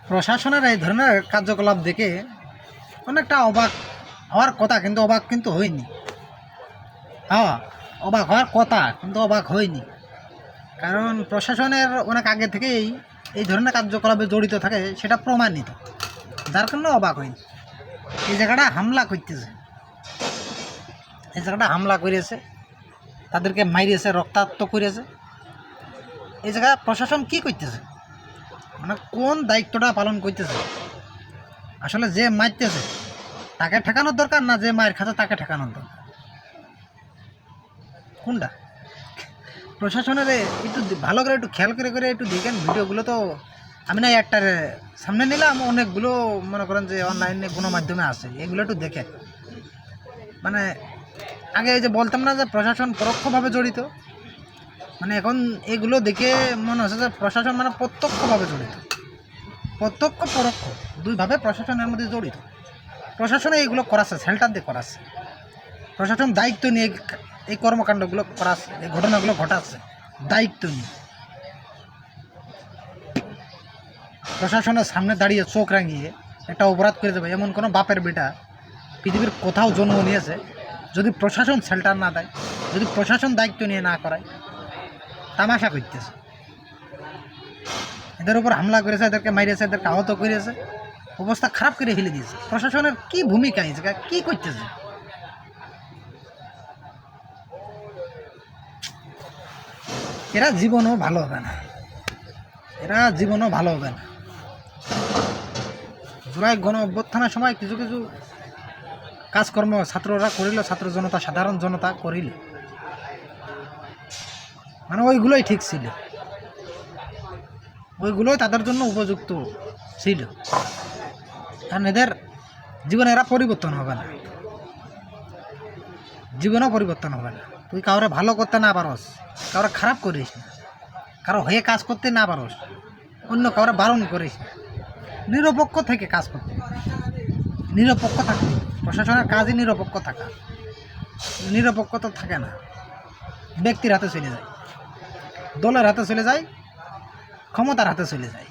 প্রশাসনের এই ধরনের কার্যকলাপ দেখে অনেকটা অবাক হওয়ার কথা, কিন্তু অবাক কিন্তু হয়নি। হ্যাঁ, অবাক হওয়ার কথা কিন্তু অবাক হয়নি, কারণ প্রশাসনের অনেক আগে থেকেই এই ধরনের কার্যকলাপে জড়িত থাকে, সেটা প্রমাণিত, যার কারণে অবাক হয়নি। এই জায়গাটা হামলা করতেছে, এই জায়গাটা হামলা করেছে, তাদেরকে মারিয়েছে, রক্তাক্ত করেছে। এই জায়গায় প্রশাসন কি করতেছে, মানে কোন দায়িত্বটা পালন করতেছে? আসলে যে মারতেছে তাকে ঠেকানোর দরকার, না যে মায়ের খাচ্ছে তাকে ঠেকানোর দরকার? কোনটা? প্রশাসনের একটু ভালো করে একটু খেয়াল করে একটু দেখেন ভিডিওগুলো। তো আমি না একটার সামনে নিলাম, অনেকগুলো মনে করেন যে অনলাইনে গণমাধ্যমে আছে, এগুলো একটু দেখেন। মানে আগে এই যে বলতাম না যে প্রশাসন পরোক্ষভাবে জড়িত, মানে এখন এগুলো দেখে মনে হচ্ছে যে প্রশাসন মানে প্রত্যক্ষভাবে জড়িত। প্রত্যক্ষ পরোক্ষ দুইভাবে প্রশাসনের মধ্যে জড়িত। প্রশাসনে এইগুলো করাচ্ছে, সেল্টার দিয়ে করাচ্ছে। প্রশাসন দায়িত্ব নিয়ে এই কর্মকাণ্ডগুলো করাচ্ছে, এই ঘটনাগুলো ঘটাচ্ছে দায়িত্ব নিয়ে। প্রশাসনের সামনে দাঁড়িয়ে চোখ রাঙিয়ে একটা অপরাধ করে দেবে এমন কোনো বাপের বেটা পৃথিবীর কোথাও জন্ম নিয়েছে? যদি প্রশাসন শেল্টার না দেয়, যদি প্রশাসন দায়িত্ব নিয়ে না করায়, তামাশা করতেছে। এদের উপর হামলা করেছে, এদেরকে মারিয়েছে, এদেরকে আহত করেছে, অবস্থা খারাপ করে ফেলে দিয়েছে। প্রশাসনের কি ভূমিকা এই জায়গায়, কী করতেছে? এরা জীবনও ভালো হবে না, এরা জীবনও ভালো হবে না। জুলাই গণ অভ্যুত্থানের সময় কিছু কিছু কাজকর্ম ছাত্ররা করিল, ছাত্র জনতা, সাধারণ জনতা করিল, মানে ওইগুলোই ঠিক ছিল, ওইগুলোই তাদের জন্য উপযুক্ত ছিল। কারণ এদের জীবনে এরা পরিবর্তন হবে না, জীবনেও পরিবর্তন হবে না। তুই কাউরে ভালো করতে না পারস, কাউরে খারাপ করিস না, কারো হয়ে কাজ করতে না পারস, অন্য কাউরে বারণ করিস না, নিরপেক্ষ থেকে কাজ করতে, নিরপেক্ষ থাকতে। প্রশাসনের কাজই নিরপেক্ষ থাকা, নিরপেক্ষ তো থাকে না, ব্যক্তির হাতে চলে যায়, দলের হাতে চলে যায়, ক্ষমতার হাতে চলে যায়।